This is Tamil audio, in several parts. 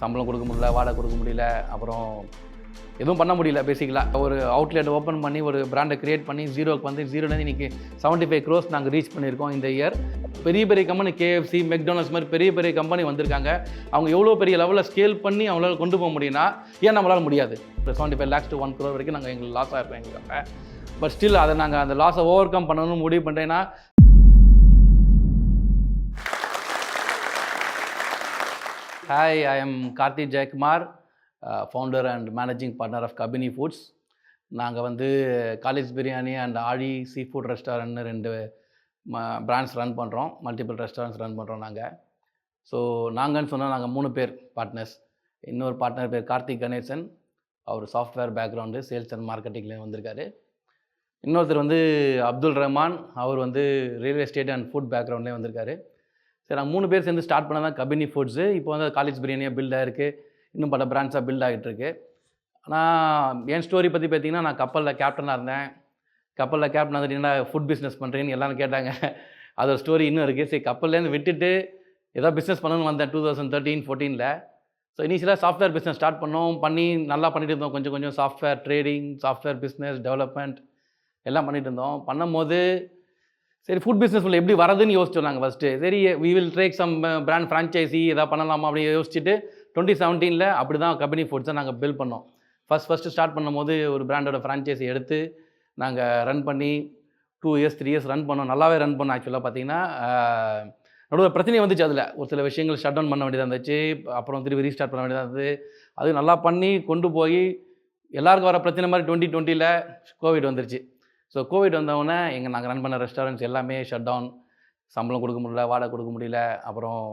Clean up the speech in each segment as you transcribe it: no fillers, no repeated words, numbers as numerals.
சம்பளம் கொடுக்க முடியல, வாடகை கொடுக்க முடியல, அப்புறம் எதுவும் பண்ண முடியல. பேசிக்கலாக ஒரு அவுட்லெட் ஓப்பன் பண்ணி ஒரு பிராண்டை க்ரியேட் பண்ணி ஜீரோக்கு வந்து ஜீரோலேருந்து இன்றைக்கி 75 crores நாங்கள் ரீச் பண்ணியிருக்கோம் இந்த இயர். பெரிய பெரிய கம்பெனி KFC, மெக்டானல்ட்ஸ் மாதிரி பெரிய பெரிய கம்பெனி வந்திருக்காங்க. அவங்க எவ்வளோ பெரிய லெவலில் ஸ்கேல் பண்ணி அவங்களால கொண்டு போக முடியும்னா ஏன் நம்மளால் முடியாது? இப்போ 75 lakhs to 1 crore வரைக்கும் நாங்கள் எங்களுக்கு லாஸ் ஆகிருப்போம் எங்களுக்கு. பட் ஸ்டில் அதை நாங்கள் அந்த லாஸை ஓவர் கம் பண்ணணும்னு முடிவு பண்ணுறேன்னா, Hi, I am Karthi Jaykumar, founder and managing partner of Kabini Foods. நாங்கள் வந்து காலேஜ் பிரியாணி அண்ட் ஆழி சீ ஃபுட் ரெஸ்டாரண்ட்னு 2 பிராண்ட்ஸ் ரன் பண்ணுறோம். மல்டிபிள் ரெஸ்டாரண்ட்ஸ் ரன் பண்ணுறோம் நாங்கள். ஸோ நாங்கன்னு சொன்னால் நாங்கள் 3 பேர் பார்ட்னர்ஸ். இன்னொரு பார்ட்னர் பேர் கார்த்திக் கணேசன், அவர் சாஃப்ட்வேர் பேக்ரவுண்டு சேல்ஸ் அண்ட் மார்க்கெட்டிங்கில் வந்திருக்காரு. இன்னொருத்தர் வந்து அப்துல் ரஹ்மான், அவர் வந்து ரியல் எஸ்டேட் அண்ட் ஃபுட் பேக்ரவுண்ட்லேயே வந்திருக்காரு. சரி, நாங்கள் 3 பேர் சேர்ந்து ஸ்டார்ட் பண்ண தான் கபினி ஃபுட்ஸு. இப்போ வந்து காலேஜ் பிரியாணியாக பில்ட் ஆகிருக்கு, இன்னும் பல பிராண்ட்ஸாக பில்ட் ஆகிட்டுருக்கு. ஆனால் என் ஸ்டோரி பற்றி பார்த்தீங்கன்னா, நான் கப்பலில் கேப்டனாக இருந்தேன். கப்பலில் கேப்டன் வந்துட்டீங்கன்னா ஃபுட் பிஸ்னஸ் பண்ணுறீங்கன்னு எல்லோரும் கேட்டாங்க. அது ஒரு ஸ்டோரி இன்னும் இருக்குது. சரி, கப்பல்லேருந்து விட்டுட்டு ஏதோ பிஸ்னஸ் பண்ணணும்னு வந்தேன் 2013-14. ஸோ இனிஷியலாக சாஃப்ட்வேர் பிஸ்னஸ் ஸ்டார்ட் பண்ணி நல்லா பண்ணிட்டு இருந்தோம். கொஞ்சம் கொஞ்சம் software trading, software business development எல்லாம் பண்ணிட்டு இருந்தோம். பண்ணும்போது சரி, ஃபுட் பிஸ்னஸ் உள்ள எப்படி வரதுன்னு யோசிச்சோம் நாங்கள் ஃபஸ்ட்டு. சரி, we will take some brand franchise எதாவது பண்ணலாமா அப்படின்னு யோசிச்சுட்டு 2017 அப்படி தான் கபினி ஃபுட்ஸை நாங்கள் பில்ட் பண்ணோம். ஃபஸ்ட்டு ஸ்டார்ட் பண்ணும்போது ஒரு பிராண்டோட ஃப்ரான்ச்சைசி எடுத்து நாங்கள் ரன் பண்ணி 2 years 3 years ரன் பண்ணோம். நல்லாவே ரன் பண்ணோம். ஆக்சுவலாக பார்த்தீங்கன்னா நடுவில் பிரச்சனை வந்துச்சு. அதில் ஒரு சில விஷயங்கள் ஷட் டவுன் பண்ண வேண்டியதாக இருந்துச்சு. அப்புறம் திரும்பி ரீஸ்டார்ட் பண்ண வேண்டியதாக இருந்தது. அது நல்லா பண்ணி கொண்டு போய் எல்லாருக்கும் வர பிரச்சனை மாதிரி 2020 கோவிட் வந்துருச்சு. ஸோ கோவிட் வந்தவுடனே நாங்கள் ரன் பண்ண ரெஸ்டாரண்ட்ஸ் எல்லாமே ஷட் டவுன். சம்பளம் கொடுக்க முடியல, வாடகை கொடுக்க முடியல, அப்புறம்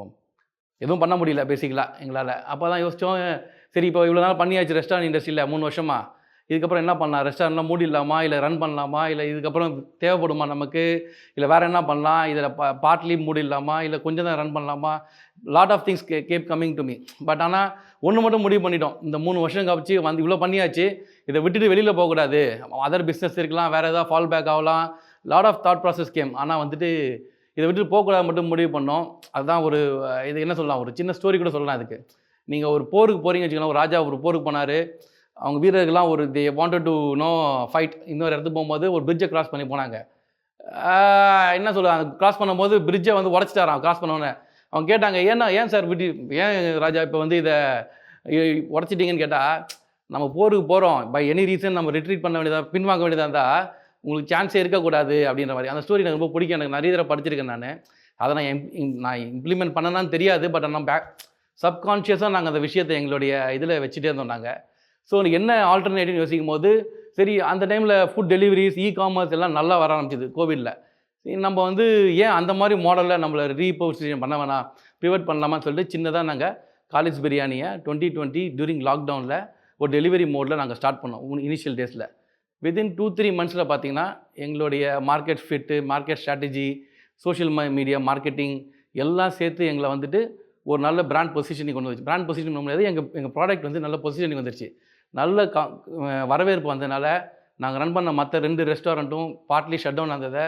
எதுவும் பண்ண முடியல பேசிக்கலாக எங்களால். அப்போ தான் யோசித்தோம், சரி இப்போ இவ்வளோ நாள் பண்ணியாச்சு ரெஸ்டாரண்ட் இண்டஸ்ட்ரியில் 3 வருஷமாக, இதுக்கப்புறம் என்ன பண்ணலாம்? ரெஸ்டாரண்ட்லாம் மூடிடலாமா, இல்லை ரன் பண்ணலாமா, இல்லை இதுக்கப்புறம் தேவைப்படுமா நமக்கு, இல்லை வேறு என்ன பண்ணலாம், இதில் பார்ட்லி மூடிடலாமா, இல்லை கொஞ்சம் தான் ரன் பண்ணலாமா? Lot of things keep coming to me. But ஆனால் ஒன்று மட்டும் முடிவு பண்ணிட்டோம். இந்த 3 வருஷம் கழிச்சு வந்து இவ்வளோ பண்ணியாச்சு, இதை விட்டுட்டு வெளியில் போகக்கூடாது. அதர் பிஸ்னஸ் இருக்கலாம், வேறு எதாவது ஃபால் பேக் ஆகலாம். Lot of thought process came. ஆனால் வந்துட்டு இதை விட்டுட்டு போகக்கூடாது மட்டும் முடிவு பண்ணோம். அதுதான் ஒரு இது என்ன சொல்லலாம், ஒரு சின்ன ஸ்டோரி கூட சொல்லலாம் இதுக்கு. நீங்கள் ஒரு போருக்கு போகிறீங்க வச்சுக்கலாம். ஒரு ராஜா ஒரு போருக்கு போனார். அவங்க வீரர்கள்லாம் ஒரு தே வாண்டட் டு ஃபைட். இன்னொரு இடத்துக்கு போகும்போது ஒரு பிரிட்ஜை கிராஸ் பண்ணி போனாங்க. என்ன சொல்லுவாங்க, கிராஸ் பண்ணும்போது பிரிட்ஜை வந்து உடச்சிட்டாரான். கிராஸ் பண்ணோன்னே அவங்க கேட்டாங்க, ஏன் சார் ஏன் ராஜா இப்போ வந்து இதை உடச்சிட்டிங்கன்னு கேட்டால், நம்ம போருக்கு போகிறோம், பை எனி ரீசன் நம்ம ரிட்ரீட் பண்ண வேண்டியதாக, பின்வாங்க வேண்டியதாக இருந்தால் உங்களுக்கு சான்ஸே இருக்கக்கூடாது அப்படின்ற மாதிரி. அந்த ஸ்டோரி எனக்கு ரொம்ப பிடிக்கும். எனக்கு நிறைய தடவை படிச்சிருக்கேன் நான். அதை நான் இம்ப்ளிமெண்ட் பண்ணனான்னு தெரியாது. பட் ஆனால் சப்கான்ஷியஸாக நாங்கள் அந்த விஷயத்தை எங்களுடைய இதில் வச்சுட்டே இருந்தோம் நாங்கள். ஸோ என்ன ஆல்டர்னேட்டிவ் யோசிக்கும் போது, சரி அந்த டைமில் ஃபுட் டெலிவரிஸ், காமர்ஸ் எல்லாம் நல்லா வர ஆரம்பிச்சிது கோவிடில். நம்ம வந்து ஏன் அந்த மாதிரி மாடலில் நம்மளை ரீபொசிஷன் பண்ண வேணாம், பிவட் பண்ணலாமான்னு சொல்லிட்டு சின்னதாக நாங்கள் காலேஜ் பிரியாணியை 2020 டியூரிங் லாக்டவுனில் ஒரு டெலிவரி மோடில் நாங்கள் ஸ்டார்ட் பண்ணோம். இனிஷியல் டேஸில் வித்தின் 2-3 monthsல பார்த்தீங்கன்னா எங்களுடைய market fit, market strategy, social media marketing எல்லாம் சேர்த்து எங்களை வந்துட்டு ஒரு நல்ல பிராண்ட் பொசிஷனிங் கொண்டு வந்துச்சு. பிராண்ட் பொசிஷன் பண்ண முடியாது, எங்கள் ப்ராடக்ட் வந்து நல்ல பொசிஷனிங் வந்துருச்சு. நல்ல வரவேற்பு வந்ததுனால நாங்கள் ரன் பண்ண மற்ற 2 ரெஸ்டாரண்ட்டும் பார்ட்லி ஷட் டவுன் ஆனதை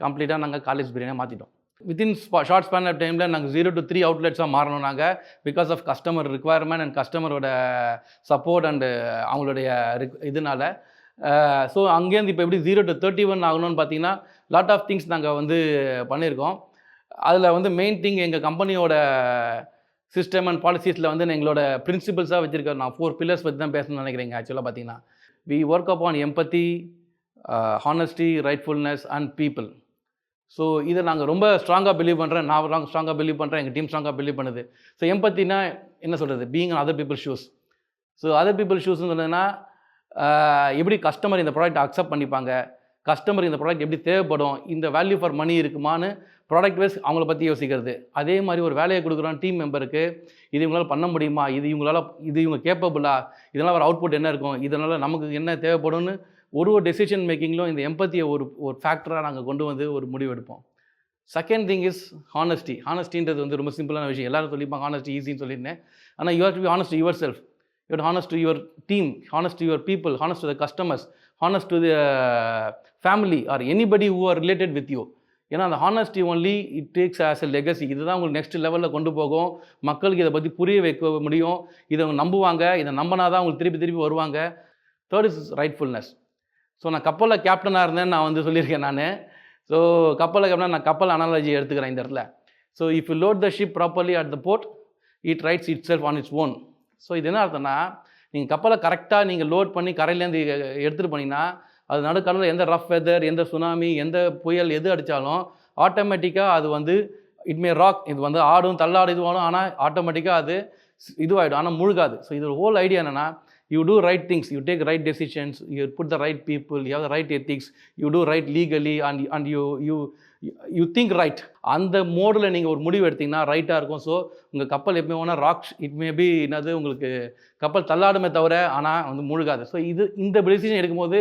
கம்ப்ளீட்டாக நாங்கள் காலேஜ் பிரியாணியாக மாற்றிட்டோம். வித்தின் ஷார்ட் ஸ்பேன் ஆஃப் டைமில் நாங்கள் 0 to 3 அவுட்லெட்ஸாக மாறணும் நாங்கள். Because of customer requirement and கஸ்டமரோட சப்போர்ட் அண்டு அவங்களுடைய இதனால். ஸோ அங்கேருந்து இப்போ எப்படி 0 to 31 ஆகணும்னு பார்த்தீங்கன்னா லாட் ஆஃப் திங்ஸ் நாங்கள் வந்து பண்ணியிருக்கோம். அதில் வந்து மெயின் திங் எங்கள் கம்பெனியோட சிஸ்டம் அண்ட் பாலிசிஸில் வந்து எங்களோட பிரின்சிபல்ஸாக வச்சுருக்கேன். நான் 4 pillars பற்றி தான் பேசணும்னு நினைக்கிறேங்க. ஆக்சுவலாக பார்த்தீங்கன்னா we work up on empathy, honesty, rightfulness and people. So இதை நாங்கள் ரொம்ப ஸ்ட்ராங்காக பிலீவ் பண்ணுறேன். நான் ஸ்ட்ராங்காக பிலீவ் பண்ணுறேன், எங்கள் டீம் ஸ்ட்ராங்காக பிலீவ் பண்ணுது. ஸோ எம்பத்தினா என்ன சொல்கிறது, being other people shoes. So other people ஷூஸ்ன்னு சொன்னதுன்னா எப்படி கஸ்டமர் இந்த ப்ராடக்ட் அக்செப்ட் பண்ணிப்பாங்க, கஸ்டமர் இந்த ப்ராடக்ட் எப்படி தேவைப்படும், இந்த வேல்யூ ஃபார் மணி இருக்குமான்னு ப்ராடக்ட் வைஸ் அவங்கள பற்றி யோசிக்கிறது. அதே மாதிரி ஒரு வேலையை கொடுக்குறோம் டீம் மெம்பருக்கு, இது இவங்களால் பண்ண முடியுமா, இது இவங்க கேப்பபிளா, இதனால் ஒரு அவுட்புட் என்ன இருக்கும், இதனால் நமக்கு என்ன தேவைப்படும்னு ஒரு டெசிஷன் மேக்கிங்கிலும் இந்த எம்பத்தியை ஒரு ஃபேக்டராக நாங்கள் கொண்டு வந்து ஒரு முடிவு எடுப்போம். Second thing is honesty. ஹானஸ்டின்றது வந்து ரொம்ப சிம்பிளான விஷயம். எல்லாரும் சொல்லிப்பாங்க ஹானஸ்டி ஈஸின்னு சொல்லியிருந்தேன். ஆனால் you have to be honest to yourself, you are honest to your team, honest to your people, honest to the customers, honest to the family or anybody who are related with you. ஏன்னா அந்த honesty only it takes as a legacy. இதுதான் உங்களுக்கு நெக்ஸ்ட் லெவலில் கொண்டு போகும். மக்களுக்கு இதை பற்றி புரிய வைக்க முடியும். இதை அவங்க நம்புவாங்க. இதை நம்பினா தான் அவங்களுக்கு திருப்பி திருப்பி வருவாங்க. Third is ரைட்ஃபுல்னஸ். ஸோ நான் கப்பலில் கேப்டனாக இருந்தேன்னு நான் வந்து சொல்லியிருக்கேன் நான். ஸோ கப்பலில் கேப்டனாக நான் கப்பல் அனாலஜி எடுத்துக்கிறேன் இந்த இடத்துல. So if you load the ship properly at the port it rides itself on its own. So இது என்ன அர்த்தம்னா, நீங்கள் கப்பலை கரெக்டாக நீங்கள் லோட் பண்ணி கரையிலேருந்து எடுத்துகிட்டு போனீங்கன்னா அது நடுக்கடலில் எந்த ரஃப் வெதர், எந்த சுனாமி, எந்த புயல் எது அடித்தாலும் ஆட்டோமேட்டிக்காக அது வந்து இட் மே ராக். இது வந்து ஆடும் தள்ளாடு இதுவாகும், ஆனால் ஆட்டோமேட்டிக்காக அது இதுவாகிடும், ஆனால் முழுகாது. ஸோ இது ஹோல் ஐடியா என்னென்னா, you do right things, you take right decisions, you put the right people, you have the right ethics, you do right legally and you think right. அந்த மோடில் நீங்கள் ஒரு முடிவு எடுத்திங்கன்னா ரைட்டாக இருக்கும். ஸோ உங்கள் கப்பல் எப்பவுமே வேணால் ராக்ஸ் இட் மே பி என்னது உங்களுக்கு கப்பல் தள்ளாடுமே தவிர ஆனால் வந்து முழுகாது. ஸோ இந்த டெசிஷன் எடுக்கும்போது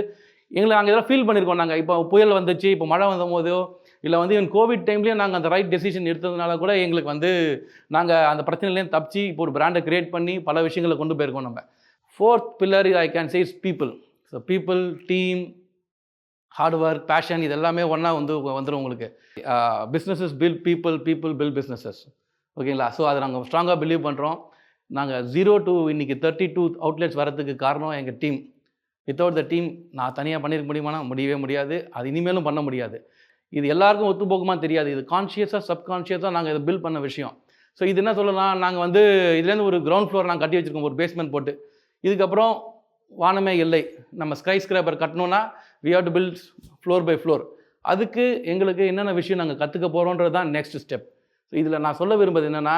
எங்களை நாங்கள் இதெல்லாம் ஃபீல் பண்ணியிருக்கோம். நாங்கள் இப்போ புயல் வந்துச்சு, இப்போ மழை வந்த போதோ இல்லை வந்து என் கோவிட் டைம்லேயும் நாங்கள் அந்த ரைட் டெசிஷன் எடுத்ததுனால கூட எங்களுக்கு வந்து நாங்கள் அந்த பிரச்சனையிலேயும் தப்பிச்சு இப்போ ஒரு பிராண்டை க்ரியேட் பண்ணி பல விஷயங்களை கொண்டு போயிருக்கோம் நம்ம. Fourth pillar I can say is people. So people, team, hard work, passion இதெல்லாமே ஒன்றா வந்துடும் உங்களுக்கு. Businesses build people, people build businesses. ஓகேங்களா? ஸோ அதை நாங்கள் ஸ்ட்ராங்காக பிலீவ் பண்ணுறோம். நாங்கள் 0 to இன்றைக்கி 32 அவுட்லெட்ஸ் வரதுக்கு காரணம் எங்கள் டீம். வித்தவுட் த டீம் நான் தனியாக பண்ணியிருக்க முடியுமானா முடியவே முடியாது. அது இனிமேலும் பண்ண முடியாது. இது எல்லாருக்கும் ஒத்துப்போக்குமா தெரியாது. இது கான்ஷியஸாக சப்கான்ஷியஸாக நாங்கள் இதை பில்ட் பண்ண விஷயம். ஸோ இது என்ன சொல்லலாம், நாங்கள் வந்து இதுலேருந்து ஒரு கிரவுண்ட் ஃப்ளோர் நாங்கள் கட்டி வச்சுருக்கோம், ஒரு பேஸ்மெண்ட் போட்டு. இதுக்கப்புறம் வானமே இல்லை. நம்ம ஸ்கை ஸ்கிராப்பர் கட்டணுன்னா we have to build floor by floor. அதுக்கு எங்களுக்கு என்னென்ன விஷயம் நாங்கள் கற்றுக்க போகிறோன்றது தான் நெக்ஸ்ட் ஸ்டெப். ஸோ இதில் நான் சொல்ல விரும்புவது என்னென்னா,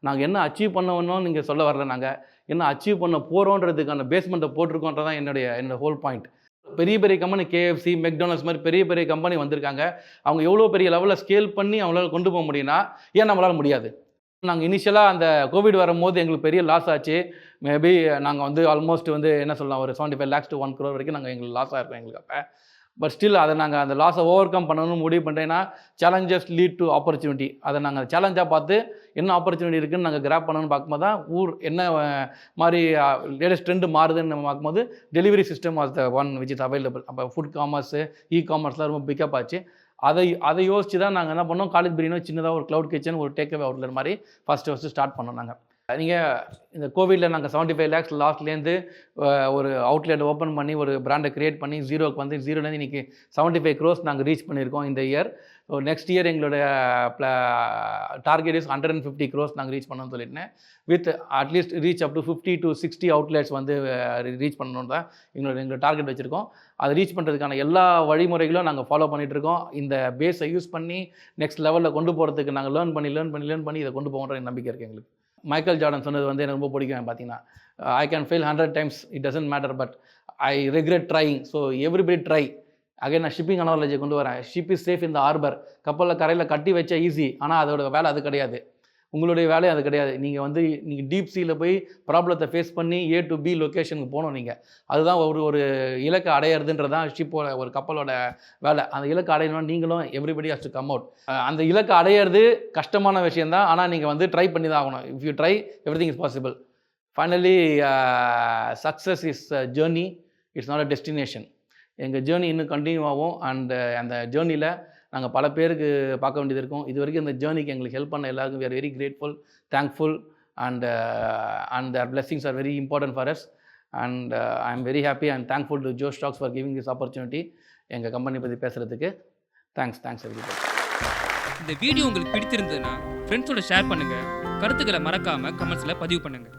நாங்கள் என்ன அச்சீவ் பண்ணணும்னு நீங்கள் சொல்ல வரல, நாங்கள் என்ன அச்சீவ் பண்ண போகிறோன்றதுக்கான பேஸ்மெண்ட்டை போட்டிருக்கோன்றது தான் என்னோட ஹோல் பாயிண்ட். பெரிய பெரிய கம்பெனி KFC, மெக்டானல்ட்ஸ் மாதிரி பெரிய பெரிய கம்பெனி வந்திருக்காங்க. அவங்க எவ்வளோ பெரிய லெவலில் ஸ்கேல் பண்ணி அவங்களால கொண்டு போக முடியும்னா ஏன் நம்மளால் முடியாது? நாங்கள் இனிஷியலாக அந்த கோவிட் வரும்போது எங்களுக்கு பெரிய லாஸ் ஆச்சு. மேபி நாங்கள் வந்து ஆல்மோஸ்ட் வந்து என்ன சொல்லலாம், ஒரு 75 lakhs to 1 crore வரைக்கும் நாங்கள் எங்களுக்கு லாஸ் ஆகிருக்கோம் எங்களுக்கு அப்போ. பட் ஸ்டில் அதை நாங்கள் அந்த லாஸை ஓவர் கம் பண்ணணும்னு முடிவு பண்ணுறேன்னா சேலஞ்சஸ் லீட் டு ஆப்பர்ச்சுனிட்டி. அதை நாங்கள் சேலஞ்சாக பார்த்து என்ன ஆப்பர்ச்சுனிட்டி இருக்குதுன்னு நாங்கள் கிராப் பண்ணணும்னு பார்க்கும்போது தான் என்ன மாதிரி லேட்டஸ்ட் ட்ரெண்டு மாறுதுன்னு பார்க்கும்போது delivery system was the one which is available. அப்போ ஃபுட் காமர்ஸு, காமர்ஸ்லாம் ரொம்ப பிக்கப் ஆச்சு. அதை யோசிச்சு தான் நாங்கள் என்ன பண்ணோம், காலேஜ் பிரியாணி சின்னதாக ஒரு க்ளவுட் கிச்சன், ஒரு டேக்அவே அவுட்லெட் மாதிரி ஃபஸ்ட்டு ஸ்டார்ட் பண்ணோம் நாங்கள். நீங்கள் இந்த கோவிடில் நாங்கள் 75 lakhs லாஸ்ட்லேருந்து ஒரு அவுட்லெட் ஓப்பன் பண்ணி ஒரு பிராண்டை க்ரியேட் பண்ணி ஜீரோக்கு வந்து ஜீரோலேருந்து இன்றைக்கி 75 crores நாங்கள் ரீச் பண்ணியிருக்கோம் இந்த இயர். ஸோ நெக்ஸ்ட் இயர் எங்களோட டார்கெட் இஸ் 150 crores நாங்கள் ரீச் பண்ணணும்னு சொல்லிட்டேன். With at least reach up to 50 to 60 outlets வந்து ரீச் பண்ணணும் தான் எங்களோட டார்கெட் வச்சுருக்கோம். அதை ரீச் பண்ணுறதுக்கான எல்லா வழிமுறைகளும் நாங்கள் ஃபாலோ பண்ணிகிட்ருக்கோம். இந்த பேஸை யூஸ் பண்ணி நெக்ஸ்ட் லெவலில் கொண்டு போகிறதுக்கு நாங்கள் லேர்ன் பண்ணி இதை கொண்டு போகிற நம்பிக்கை இருக்குது எங்களுக்கு. மைக்கேல் ஜார்டன் சொன்னது வந்து எனக்கு ரொம்ப பிடிக்கும். பார்த்தீங்கன்னா I can fail 100 times, it doesn't matter, but I regret trying. So everybody try. Again நான் ஷிப்பிங் அனாலஜி கொண்டு வரேன். Ship is safe in the harbour. கப்பலில் கரையில் கட்டி வச்சா ஈஸி, ஆனால் அதோட வேலை அது கிடையாது. உங்களுடைய வேலையும் அது கிடையாது. நீங்கள் டீப் சீயில் போய் ப்ராப்ளத்தை ஃபேஸ் பண்ணி A to B லொக்கேஷனுக்கு போகணும். நீங்கள் அதுதான் ஒரு இலக்கை அடையிறதுன்றதான் ஷிப்போட ஒரு கப்பலோட வேலை. அந்த இலக்கை அடையணும்னா நீங்களும் everybody has to come out. அந்த இலக்கை அடையிறது கஷ்டமான விஷயந்தான், ஆனால் நீங்கள் வந்து ட்ரை பண்ணி தான் ஆகணும். If you try everything is possible. Finally success is journey, it's not a destination. எங்கள் ஜேர்னி இன்னும் கண்டினியூ ஆகும். அண்ட் அந்த ஜேர்னியில் நாங்கள் பல பேருக்கு பார்க்க வேண்டியது இருக்கும். இது வரைக்கும் இந்த ஜேர்னிக்கு எங்களுக்கு ஹெல்ப் பண்ண எல்லாருக்கும் we are very grateful, thankful, and their blessings are very important for us. And I am very happy and thankful to Joe Stocks for giving this opportunity. எங்கள் கம்பெனி பற்றி பேசுகிறதுக்கு தேங்க்ஸ் everybody. இந்த வீடியோ உங்களுக்கு பிடித்திருந்ததுன்னா ஃப்ரெண்ட்ஸோட ஷேர் பண்ணுங்கள். கருத்துக்களை மறக்காமல் கமெண்ட்ஸில் பதிவு பண்ணுங்கள்.